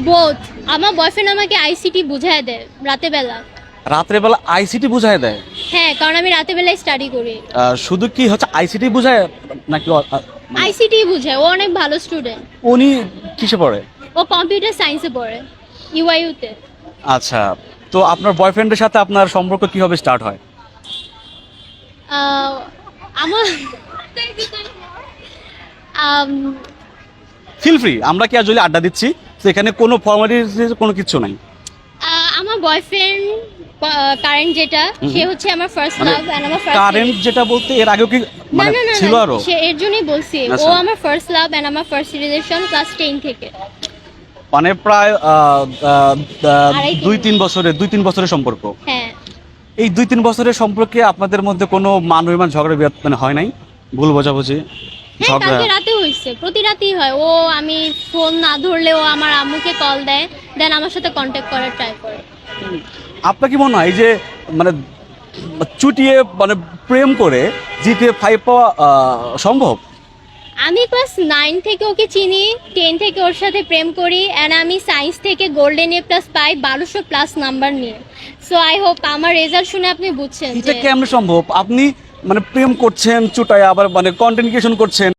Both. আমার boyfriend আমাকে ICT বুঝায় দেয় রাতের বেলা আইসিটি বুঝায় দেয়? হ্যাঁ, কারণ আমি রাতের বেলায় স্টাডি করি। শুধু কি হচ্ছে আইসিটি বুঝায় নাকি আইসিটি বুঝায়, ও অনেক ভালো স্টুডেন্ট। উনি কিসে পড়ে? ও কম্পিউটার সায়েন্সে পড়ে, ইউআইইউতে। আচ্ছা, তো আপনার বয়ফ্রেন্ডের সাথে আপনার সম্পর্ক কিভাবে স্টার্ট হয়? আমার ফিল ফ্রি, আমরা কি আসলে আড্ডা দিচ্ছি, তো এখানে কোনো ফর্মালিটিস কোনো কিছু নাই। আমার বয়ফ্রেন্ড কারেন্ট যেটা, সে হচ্ছে আমার ফার্স্ট লাভ এন্ড আমার ফার্স্ট কারেন্ট যেটা বলতে এর আগেও কি মানে ছিল আরো? সে এর জন্যই বলছি, ও আচ্ছা। আমার ফার্স্ট লাভ এন্ড আমার ফার্স্ট রিলেশন ক্লাস 10 থেকে। মানে প্রায় আড়াই 2-3 বছরের সম্পর্ক। হ্যাঁ। এই 2-3 বছরের সম্পর্কে আপনাদের মধ্যে কোনো মান অভিমান ঝগড়া মানে হয় নাই? ভুল বোঝাবুঝি হ্যাঁ, ঝগড়া? কালকে রাতে হয়েছে, প্রতি রাতেই হয়। ও আমি ফোন না ধরলে ও আমার আম্মুকে কল দেয়, দেন আমার সাথে কন্ট্যাক্ট করার ট্রাই করে। আপনার কি মনে হয় এই যে মানে চুটিয়ে মানে প্রেম করে জিপিএ 5 পাওয়া সম্ভব? আমি ক্লাস 9 থেকে ওকে চিনি, 10 থেকে ওর সাথে প্রেম করি, অ্যান্ড আমি সায়েন্স থেকে golden A plus pi 1200+ number নিয়ে। সো আই হোপ আমার রেজাল্ট শুনে আপনি বুঝছেন এটা যে কেমন সম্ভব? আপনি মানে প্রেম করছেন চুটায়, আবার মানে কন্টেন্ট ক্রিয়েশন করছেন।